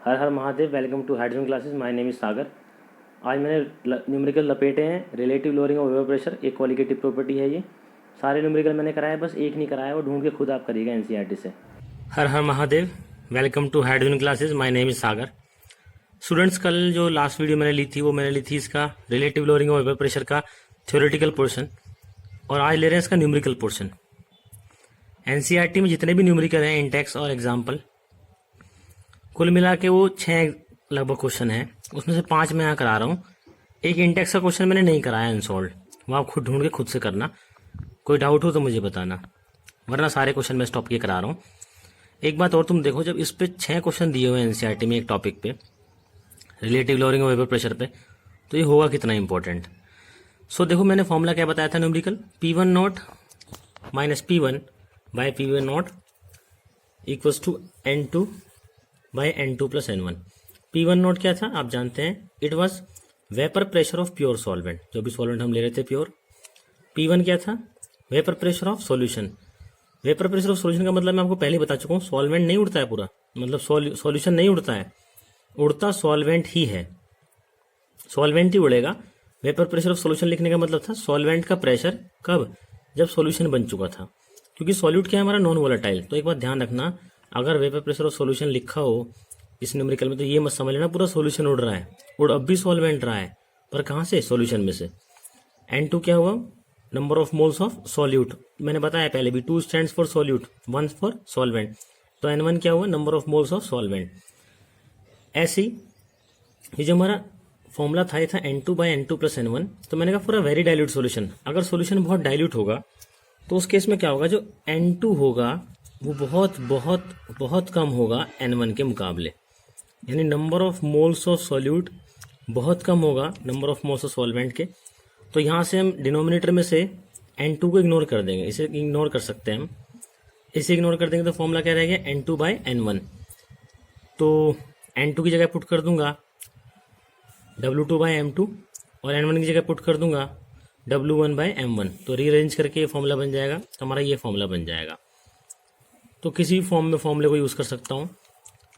हर हर Mahadev. Welcome to hydrogen classes. My name is Sagar. आज मैंने न्यूमेरिकल लपेटे हैं। Relative lowering of vapour pressure एक क्वालिटेटिव प्रॉपर्टी है। ये सारे न्यूमेरिकल मैंने कराया, बस एक नहीं कराया, वो ढूंढ के खुद आप करिएगा एनसीईआरटी से। हर हर Mahadev. Welcome to hydrogen classes. My name is Sagar. Students, कल जो लास्ट वीडियो मैंने ली थी वो मैंने ली थी इसका relative lowering of vapour pressure का थ्योरेटिकल पोर्शन, और आज ले रहे हैं इसका न्यूमेरिकल पोर्शन। एनसीईआरटी में जितने भी न्यूमेरिकल हैं, इंडेक्स और एग्जाम्पल, कुल मिला के वो 6 लगभग क्वेश्चन है। उसमें से 5 मैं यहाँ करा रहा हूँ। एक इंडेक्स का क्वेश्चन मैंने नहीं कराया अनसॉल्व, वो आप खुद ढूंढ के खुद से करना। कोई डाउट हो तो मुझे बताना, वरना सारे क्वेश्चन मैं स्टॉप किए करा रहा हूँ। एक बात और, तुम देखो, जब इस पे 6 क्वेश्चन दिए हुए हैं एनसीईआरटी में एक टॉपिक पे, relative lowering of vapour pressure पे, तो ये होगा कितना इंपॉर्टेंट। सो देखो, मैंने फॉर्मूला क्या बताया था numerical, P1 not minus P1 by P1 not equals to N2 by N2 plus N1। P1 not क्या था आप जानते हैं, it was vapour pressure of pure solvent, जो भी सॉल्वेंट हम ले रहे थे प्योर। P1 क्या था, vapour pressure of solution. Vapour pressure of solution का मतलब मैं आपको पहले ही बता चुका हूँ, सॉल्वेंट नहीं उड़ता है पूरा, मतलब सॉल्यूशन नहीं उड़ता है, उड़ता सॉल्वेंट ही है, सॉल्वेंट ही उड़ेगा। वेपर प्रेशर ऑफ सॉल्यूशन लिखने का मतलब था सॉल्वेंट का प्रेशर कब, जब सॉल्यूशन बन चुका था, क्योंकि सॉल्यूट क्या है हमारा, नॉन वोलेटाइल। तो एक बात ध्यान रखना, अगर वेपर प्रेशर ऑफ सॉल्यूशन लिखा हो इस न्यूमेरिकल में तो ये मत समझ लेना पूरा सॉल्यूशन उड़ रहा है, उड़ अब भी सॉल्वेंट रहा है, पर कहाँ से, सॉल्यूशन में से। N2 क्या हुआ, number of moles of solute, मैंने बताया पहले भी, 2 stands for solute, 1 for solvent. तो N1 क्या हुआ, number of moles of solvent. ऐसे ये जो हमारा फॉर्मूला था, ये था N2 by N2 plus N1। तो मैंने कहा पूरा वेरी डाइल्यूट सॉल्यूशन, अगर सॉल्यूशन बहुत डाइल्यूट होगा तो उस केस में क्या होगा, जो N2 होगा वो बहुत बहुत बहुत कम होगा N1 के मुकाबले, यानी number of moles of solute बहुत कम होगा number of moles of solvent के। तो यहाँ से हम डिनोमिनेटर में से N2 को इग्नोर कर देंगे, इसे इग्नोर कर सकते हैं हम, इसे इग्नोर कर देंगे तो फॉर्मूला क्या रहेगा, N2 बाई N1। तो N2 की जगह पुट कर दूंगा W2 बाई M2, और N1 की जगह पुट कर दूंगा W1 बाई M1। तो रीअरेंज करके ये फॉर्मूला बन जाएगा, तो हमारा ये फॉर्मूला बन जाएगा। तो किसी भी फॉर्म में फॉर्मूले को यूज़ कर सकता हूँ,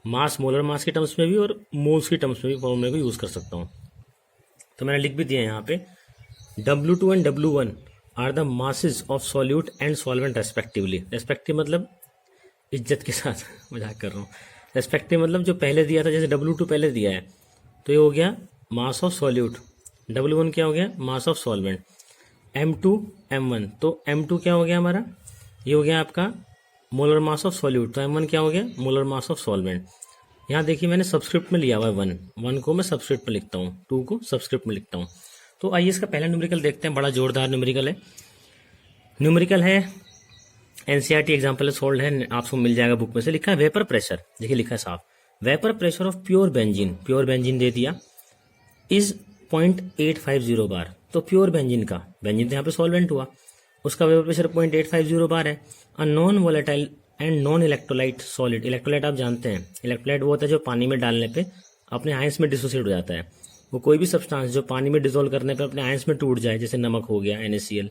मास, मोलर मास के टर्म्स में भी और मोल्स के टर्म्स में भी फॉर्मूले को यूज़ कर सकता हूँ। तो मैंने लिख भी दिया यहाँ पे, W2 and W1 are the masses of solute and solvent respectively. Respective मतलब इज्जत के साथ मजाक कर रहा हूँ, रेस्पेक्टिव मतलब जो पहले दिया था, जैसे W2 पहले दिया है तो ये हो गया मास ऑफ सॉल्यूट, W1 क्या हो गया, मास ऑफ सॉल्वेंट, M2 M1, तो M2 क्या हो गया हमारा, ये हो गया आपका मोलर मास ऑफ सॉल्यूट, तो M1 क्या हो गया, मोलर मास ऑफ सॉल्वेंट। यहाँ देखिए मैंने सबस्क्रिप्ट में लिया हुआ है 1 को मैं सबस्क्रिप्ट में लिखता हूँ, 2 को सबस्क्रिप्ट में लिखता हूँ। तो आइए इसका पहला न्यूमेरिकल देखते हैं, बड़ा जोरदार न्यूमेरिकल है। न्यूमेरिकल है एनसीईआरटी एग्जाम्पल सोल्ड है, आपको मिल जाएगा बुक में से। लिखा है वेपर प्रेशर, देखिए लिखा है साफ, vapour pressure of pure benzene, pure benzene दे दिया, इज 0.850 बार। तो प्योर बेंजीन का, बेंजीन तो यहाँ पे सॉल्वेंट हुआ, उसका वेपर प्रेशर 0.850 बार है। अ non volatile and non electrolyte solid, electrolyte आप जानते हैं, इलेक्ट्रोलाइट वो होता है जो पानी में डालने पे अपने आयंस में डिसोसिएट हो जाता है। वो कोई भी सब्सटेंस जो पानी में डिसॉल्व करने पे अपने आयंस में टूट जाए, जैसे नमक हो गया NaCl,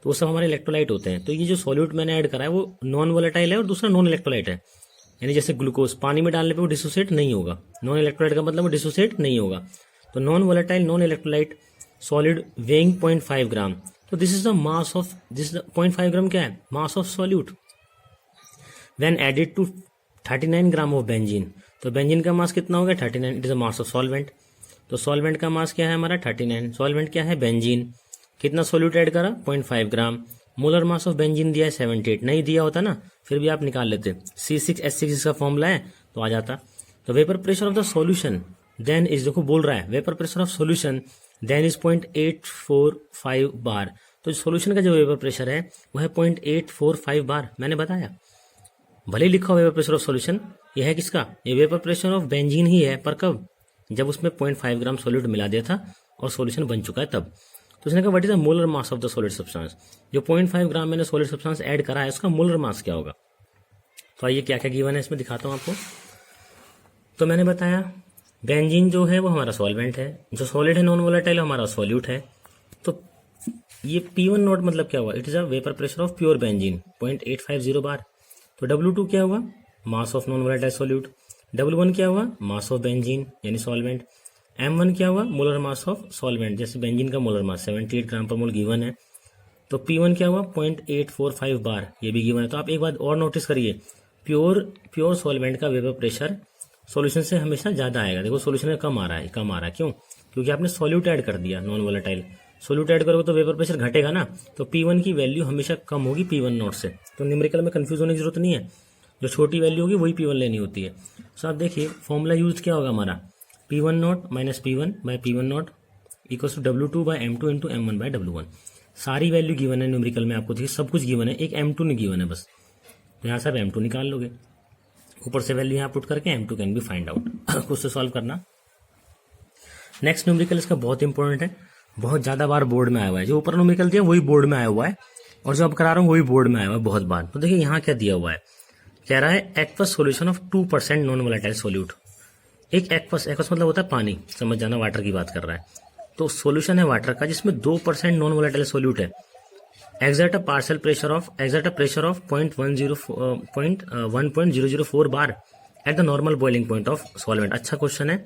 तो वो सब हमारे इलेक्ट्रोलाइट होते हैं। तो ये जो सॉल्यूट मैंने ऐड करा है वो नॉन वोलेटाइल है और दूसरा नॉन इलेक्ट्रोलाइट है, यानी जैसे ग्लूकोज पानी में डालने पे वो डिसोसिएट नहीं होगा, नॉन इलेक्ट्रोलाइट का मतलब वो डिसोसिएट नहीं होगा। तो non volatile non electrolyte solid weighing 0.5 gram. तो this is the mass of, this 0.5 gram क्या है, mass of solute when added to 39 gram of benzene. तो बेंजीन का मास कितना हो गया, 39, it is the mass of solvent. तो solvent का मास क्या है हमारा, 39, सॉल्वेंट क्या है, बेंजीन। कितना सॉल्यूट ऐड करा, 0.5 ग्राम। मोलर मास ऑफ बेंजीन दिया है 78, नहीं दिया होता ना फिर भी आप निकाल लेते, C6H6 इसका फॉर्मूला है तो आ जाता। तो vapour pressure of the solution then is, देखो बोल रहा है vapour pressure of solution then is 0.845 bar. तो सॉल्यूशन का जो वेपर प्रेशर है वो है 0.845 बार, मैंने बताया। भले लिखा हो वेपर प्रेशर ऑफ सॉल्यूशन, ये है किसका, ये वेपर प्रेशर ऑफ बेंजीन ही है, पर कब, जब उसमें 0.5 ग्राम सॉल्यूट मिला दिया था और सॉल्यूशन बन चुका है तब। तो उसने कहा what is the molar mass of the solid substance, जो 0.5 ग्राम मैंने सॉलिड सब्सटेंस ऐड करा है उसका मोलर मास क्या होगा। तो आइए क्या क्या गिवन है इसमें दिखाता हूँ आपको। तो मैंने बताया बेंजीन जो है वो हमारा सॉल्वेंट है, जो सॉलिड है नॉन वोलेटाइल हमारा सॉल्यूट है। तो ये P1 नोट मतलब क्या हुआ, it is a vapour pressure of pure benzene 0.850 बार। तो W2 क्या हुआ, mass of non volatile solute. W1 क्या हुआ, मास ऑफ बेंजीन यानी सॉल्वेंट। M1 क्या हुआ, मोलर मास ऑफ सॉल्वेंट, जैसे बेंजीन का मोलर मास 78 ग्राम पर मोल गिवन है। तो P1 क्या हुआ, 0.845 बार, ये भी गिवन है। तो आप एक बात और नोटिस करिए, प्योर सॉल्वेंट का वेपर प्रेशर सॉल्यूशन से हमेशा ज़्यादा आएगा। देखो सॉल्यूशन में कम आ रहा है, क्यों, क्योंकि आपने सॉल्यूट ऐड कर दिया, नॉन वोलेटाइल। सॉल्यूट ऐड करोगे तो वेपर प्रेशर घटेगा ना, तो P1 की वैल्यू हमेशा कम होगी P1 नॉट से। तो न्यूमेरिकल में कंफ्यूज होने की जरूरत नहीं है, जो छोटी वैल्यू होगी वही P1 लेनी होती है। सो आप देखिए फॉर्मूला यूज क्या होगा हमारा, P1 not minus P1 by P1 not equal to W2 by M2 into M1 by W1। सारी वैल्यू गिवन है न्यूमेरिकल में, आपको देखिए सब कुछ गिवन है, एक M2 नहीं गिवन है बस। तो यहाँ से आप M2 निकाल लोगे, ऊपर से वैल्यू यहाँ पुट करके M2 can be find out. खुद से सॉल्व करना। नेक्स्ट न्यूमेरिकल इसका बहुत इंपॉर्टेंट है, बहुत ज़्यादा बार बोर्ड में आया हुआ है। जो ऊपर न्यूमेरिकल दिया वही बोर्ड में आया हुआ है, और जो अब करा रहा हूँ वही बोर्ड में आया हुआ है बहुत बार। तो देखिए यहाँ क्या दिया हुआ है, कह रहा है aqueous solution of 2% non volatile solute. एक एक्वस मतलब होता है पानी, समझ जाना, वाटर की बात कर रहा है। तो सोल्यूशन है वाटर का जिसमें 2% नॉन वोलेटाइल सोल्यूट है। Exert a pressure of 1.004 bar eight the normal boiling point of solvent. अच्छा क्वेश्चन है,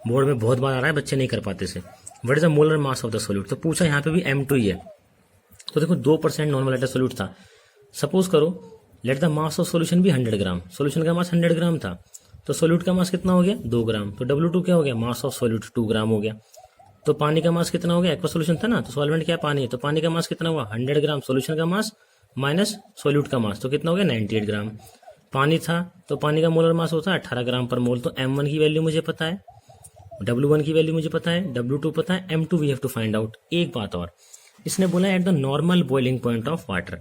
बोर्ड में बहुत बार आ रहा है, बच्चे नहीं कर पाते इसे। What is the molar mass of the solute, तो पूछा यहाँ पे भी M2 ही है। तो देखो 2% नॉन वोलेटाइल सोल्यूट था। सपोज करो let the mass of solution भी 100 ग्राम, सोल्यूशन का मास 100 ग्राम था, तो सोल्यूट का मास कितना हो गया, 2 ग्राम। तो W2 क्या हो गया, मास ऑफ सोल्यूट 2 ग्राम हो गया। तो पानी का मास कितना हो गया, एक्वा सोल्यूशन था ना, तो सॉल्वेंट क्या पानी है, तो पानी का मास कितना हुआ 100 ग्राम, सोल्यूशन का मास माइनस सोल्यूट का मास, तो कितना हो गया 98 ग्राम। पानी था तो पानी का मोलर मास होता है 18 ग्राम पर मोल। तो M1 की वैल्यू मुझे पता है, W1 की वैल्यू मुझे पता है, W2 पता है, M2 we have to find out. एक बात और, इसने बोला at the normal boiling point of water,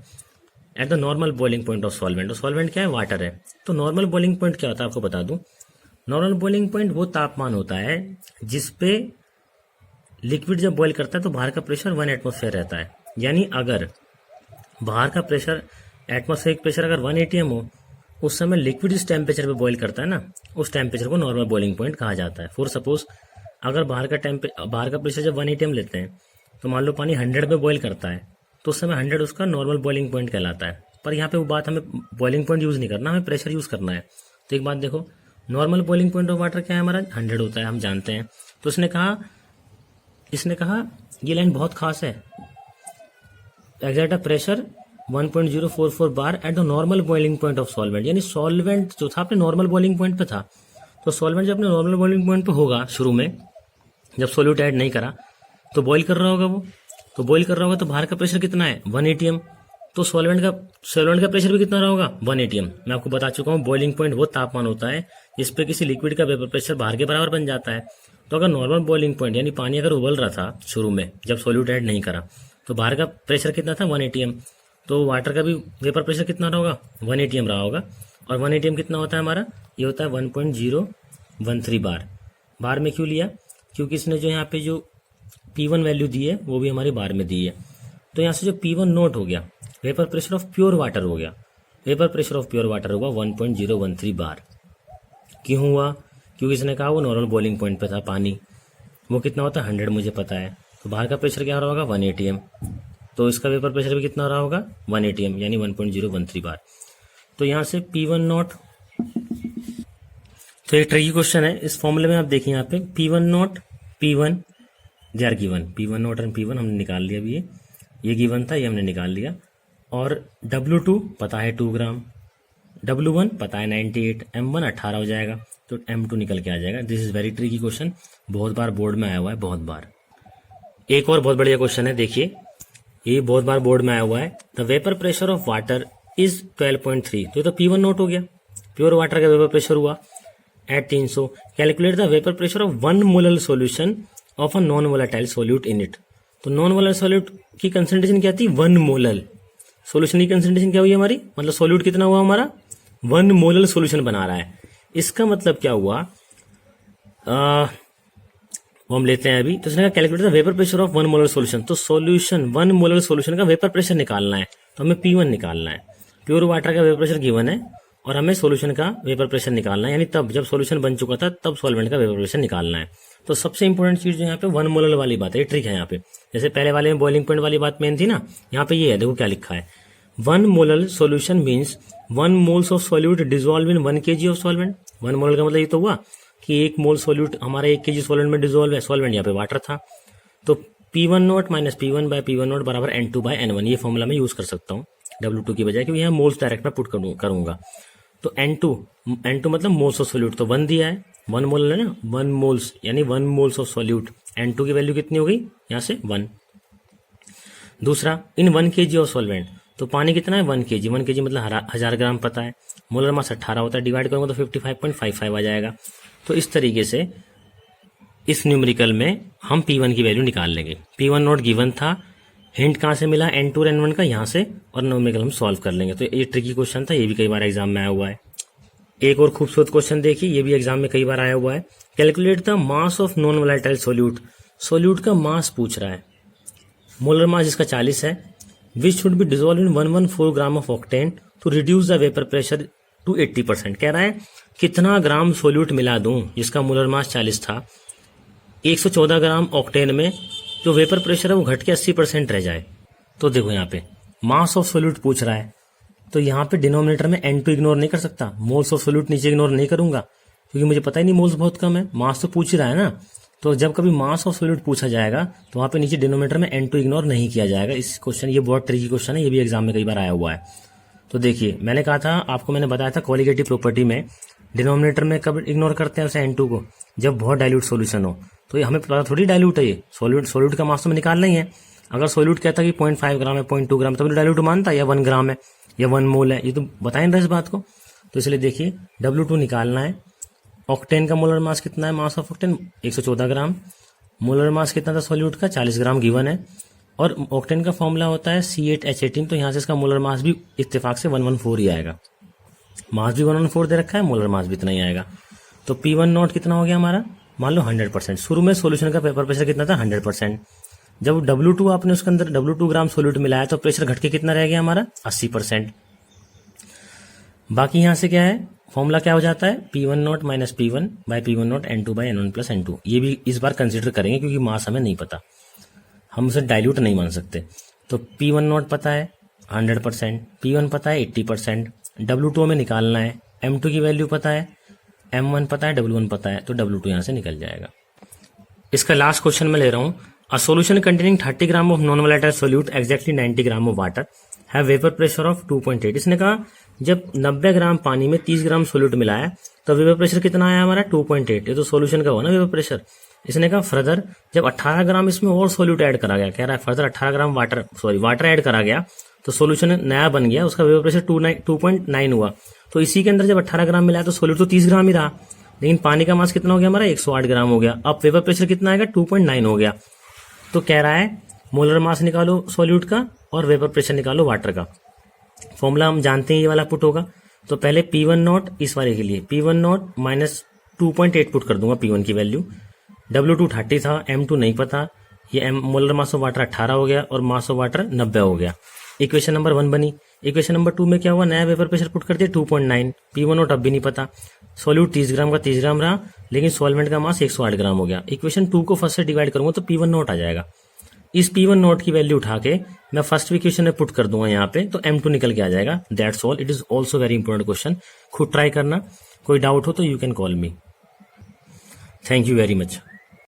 at the normal boiling point of solvent. और सॉल्वेंट क्या है, वाटर है। तो नॉर्मल बॉइलिंग पॉइंट क्या होता है आपको बता दूं, नॉर्मल बॉइलिंग पॉइंट वो तापमान होता है जिसपे लिक्विड जब बॉईल करता है तो बाहर का प्रेशर 1 एटमॉस्फेयर रहता है। यानी अगर बाहर का प्रेशर, एटमॉस्फेरिक प्रेशर अगर 1 atm हो, उस समय लिक्विड जिस टेम्परेचर पे बॉईल करता है ना, उस टेम्परेचर को नॉर्मल बॉइलिंग पॉइंट कहा जाता है। फॉर सपोज अगर बाहर का प्रेशर जब 1 atm लेते हैं, तो मान लो पानी 100 पे बॉईल करता है, तो उस समय 100 उसका नॉर्मल बॉइलिंग पॉइंट कहलाता है। पर यहाँ पे वो बात, हमें बॉइलिंग पॉइंट यूज नहीं करना, हमें प्रेशर यूज करना है। तो एक बात देखो, normal boiling point of water क्या है हमारा, 100 होता है, हम जानते हैं। तो इसने कहा ये लाइन बहुत खास है, exert a pressure 1.044 bar eight the normal boiling point of solvent. यानी सॉल्वेंट जो था अपने नॉर्मल बॉइलिंग पॉइंट पे था, तो सॉल्वेंट जब अपने नॉर्मल बॉइलिंग पॉइंट पे होगा शुरू में, जब सोल्यूट ऐड नहीं करा, तो बॉईल कर रहा होगा वो, तो बॉईल कर रहा होगा तो बाहर का प्रेशर कितना है 1 atm, तो सॉल्वेंट का प्रेशर भी कितना रहा होगा 1 atm। मैं आपको बता चुका हूँ बॉइलिंग पॉइंट वो तापमान होता है जिस पे किसी लिक्विड का वेपर प्रेशर बाहर के बराबर बन जाता है। तो अगर नॉर्मल बॉइलिंग पॉइंट यानी पानी अगर उबल रहा था शुरू में जब सोल्यूट ऐड नहीं करा, तो बाहर का प्रेशर कितना था 1 atm, तो वाटर का भी वेपर प्रेशर कितना रहा होगा 1 atm रहा होगा। और 1 atm कितना होता है हमारा, ये होता है 1.013 बार। बार में क्यों लिया, क्योंकि इसने जो यहाँ पे जो P1 वैल्यू दी है वो भी हमारी बार में दी है। तो यहाँ से जो P1 नोट हो गया, vapour pressure of pure water हो गया, vapour pressure of pure water होगा 1.013 बार। क्यों हुआ, क्योंकि इसने कहा वो नॉर्मल बॉइलिंग पॉइंट पे था पानी, वो कितना होता है 100 मुझे पता है। तो बाहर का प्रेशर क्या रहा होगा 1 atm, तो इसका वेपर प्रेशर भी कितना रहा होगा 1 atm यानी 1.013 बार। तो यहाँ से P1 नॉट, तो एक ट्रिकी क्वेश्चन है इस फॉर्मूले में, आप देखिए यहाँ पे P1 not P1 they are given, P1 not and P1 हमने निकाल लिया, अभी ये गिवन था, ये हमने निकाल लिया। और W2 पता है 2 ग्राम, W1 पता है 98, M1 18 हो जाएगा, तो M2 निकल के आ जाएगा। This is very tricky question, बहुत बार बोर्ड में आया हुआ है, बहुत बार। एक और बहुत बढ़िया क्वेश्चन है, देखिए ये बहुत बार बोर्ड में आया हुआ है, the vapour pressure of water is 12.3। तो ये तो P1 नोट हो गया, प्योर वाटर का वेपर प्रेशर हुआ at 300। Calculate the vapour pressure of 1 molar solution of a non volatile solute in it. तो नॉन वोलेटाइल सोल्यूट की कंसंट्रेशन क्या थी 1 मोलर, सोल्यूशन की कंसंट्रेशन क्या हुई हमारी, मतलब सोल्यूट कितना हुआ हमारा 1 मोलर सोल्यूशन बना रहा है। इसका मतलब क्या हुआ, वो हम लेते हैं अभी। तो इसने calculate the vapour pressure of 1 molar solution, तो सोल्यूशन 1 मोलर सोल्यूशन का वेपर प्रेशर निकालना है, तो हमें P1 निकालना है। प्योर वाटर का वेपर प्रेशर गिवन है और हमें सोल्यूशन का वेपर प्रेशर निकालना है, यानी तब जब सोल्यूशन बन चुका था तब सॉल्वेंट का वेपर प्रेशर निकालना है। तो सबसे इंपॉर्टेंट चीज जो यहाँ पे 1 मोलर वाली बात है, ट्रिक है यहाँ पे। जैसे पहले वाले में बॉइलिंग पॉइंट वाली बात मेन थी ना, यहाँ पे ये है, देखो क्या लिखा है, 1 molar solution means 1 moles of solute dissolve in 1 kg of solvent. 1 मोल का मतलब ये तो हुआ कि 1 मोल सोल्यूट हमारा 1 kg सॉल्वेंट में डिजोल्व है, सॉल्वेंट यहाँ पे वाटर था, तो P1 minus P1 by P1 बराबर N2 बाय N1, ये फॉर्मूला मैं यूज कर सकता हूँ W2 की बजाय, क्योंकि यहाँ मोल्स डायरेक्ट में पुट करूंगा। तो N2 मतलब मोल्स ऑफ सोल्यूट, तो 1 दिया है, 1 मोल है ना, 1 मोल्स यानी 1 मोल्स ऑफ सोल्यूट, N2 की वैल्यू कितनी हो गई यहाँ से 1। दूसरा, इन 1 kg ऑफ सॉल्वेंट, तो पानी कितना है 1 kg मतलब 1000 ग्राम पता है, मोलर मास 18 होता है, डिवाइड करूंगा तो 55.55 आ जाएगा। तो इस तरीके से इस न्यूमेरिकल में हम P1 की वैल्यू निकाल लेंगे। P1 नॉट गिवन था, हिंट कहाँ से मिला N2 और N1 का, यहाँ से, और न्यूमेरिकल हम सॉल्व कर लेंगे। तो ये ट्रिकी क्वेश्चन था, ये भी कई बार एग्जाम में आया हुआ है। एक और खूबसूरत क्वेश्चन देखिए, ये भी एग्जाम में कई बार आया हुआ है। Calculate the mass of non volatile solute, solute का मास पूछ रहा है, मोलर मास जिसका 40 है, which should be dissolve in 114 gram of octane to reduce the vapour pressure to 80%। कह रहा है कितना ग्राम सोल्यूट मिला दूं जिसका मोलर मास 40 था, 114 ग्राम ऑक्टेन में जो वेपर प्रेशर है वो घट के 80% रह जाए। तो देखो यहाँ पे मास ऑफ सोल्यूट पूछ रहा है, तो यहाँ पे डिनोमिनेटर में N2 इग्नोर नहीं कर सकता, मोल्स ऑफ सोल्यूट नीचे इग्नोर नहीं करूंगा, क्योंकि मुझे पता ही नहीं मोल्स बहुत कम है, मास तो पूछ ही रहा है ना। तो जब कभी मास ऑफ सोल्यूट पूछा जाएगा तो वहां पे नीचे डिनोमिनेटर में N2 इग्नोर नहीं किया जाएगा। इस क्वेश्चन, ये बहुत ट्रिकी क्वेश्चन है, ये भी एग्जाम में कई बार आया हुआ है। तो देखिए, मैंने कहा था आपको, मैंने बताया था क्वालिटेटिव प्रॉपर्टी में डिनोमिनेटर में कब इग्नोर करते हैं उसे N2 को, जब बहुत डाइल्यूट सोल्यूशन हो। तो ये हमें पता थोड़ी डाइल्यूट है, ये सोल्यूट का मास तो हमें निकालना ही है। अगर सोल्यूट कहता कि 0.5 ग्राम है, 0.2 ग्राम, तब तो डाइल्यूट मानता, या 1 ग्राम है या 1 मोल है, ये तो बताएं ना इस बात को। तो इसलिए देखिए W2 निकालना है। ऑक्टेन का मोलर मास कितना है, mass of octane 114 gram, molar mass कितना था सोल्यूट का 40 ग्राम गिवन है, और ऑक्टेन का फॉर्मूला होता है C8H18, तो यहाँ से इसका मोलर मास भी इत्तेफाक से 114 ही आएगा। मास भी 114 दे रखा है, मोलर मास भी इतना ही आएगा। तो P1 नॉट कितना हो गया हमारा, मान लो 100%। शुरू में सोल्यूशन का पेपर प्रेशर कितना था 100%, जब W2 आपने उसके अंदर W2 ग्राम सोल्यूट मिलाया तो प्रेशर घट के कितना रह गया हमारा 80%। बाकी यहाँ से क्या है, फॉर्मूला क्या हो जाता है, P1 not minus P1 by P1 not N2 by N1 plus N2। ये भी इस बार कंसिडर करेंगे क्योंकि मास हमें नहीं पता, हम उसे डाइल्यूट नहीं मान सकते। तो P1 नॉट पता है 100%, P1 पता है 80%, W2 हमें निकालना है, M2 की वैल्यू पता है, M1 पता है, W1 पता है, तो W2 यहाँ से निकल जाएगा। इसका लास्ट क्वेश्चन मैं ले रहा हूँ, a solution containing 30 gram of non volatile solute exactly 90 gram of water have vapour pressure of 2.8। इसने कहा जब 90 ग्राम पानी में 30 ग्राम सोल्यूट मिलाया तो वेपर प्रेशर कितना आया हमारा 2.8, ये तो सोल्यूशन का हुआ ना वेपर प्रेशर। इसने कहा फर्दर जब 18 ग्राम इसमें और सोल्यूट ऐड करा गया, कह रहा है फर्दर 18 ग्राम वाटर ऐड करा गया तो सोल्यूशन नया बन गया, उसका वेपर प्रेशर 2.9 हुआ। तो इसी के अंदर जब 18 ग्राम मिलाया तो सोल्यूट तो 30 ग्राम ही रहा, लेकिन पानी का मास कितना हो गया हमारा 108 ग्राम हो गया। अब वेपर प्रेशर कितना आएगा 2.9 हो गया। तो कह रहा है मोलर मास निकालो सोल्यूट का और वेपर प्रेशर निकालो वाटर का। फॉर्मूला हम जानते हैं, ये वाला पुट होगा। तो पहले P1 नॉट इस वाले के लिए P1 नॉट माइनस 2.8 पुट कर दूंगा P1 की वैल्यू, W2 30 था, M2 नहीं पता, ये मोलर मास ऑफ वाटर 18 हो गया और मास ऑफ वाटर 90 हो गया। इक्वेशन नंबर 1 बनी। इक्वेशन नंबर 2 में क्या हुआ, नया वेपर प्रेशर पुट कर दिया 2.9, P1 नॉट अब भी नहीं पता, सोल्यूट 30 ग्राम का 30 ग्राम रहा, लेकिन सॉल्वेंट का मास 108 ग्राम हो गया। इक्वेशन 2 को फर्स्ट से डिवाइड करूंगा तो P1 नॉट आ जाएगा। इस P1 नॉट की वैल्यू उठा के मैं फर्स्ट इक्वेशन में पुट कर दूंगा यहाँ पे, तो M2 निकल के आ जाएगा। That's all. It is also very important question, खुद ट्राई करना, कोई डाउट हो तो you can call me. Thank you very much.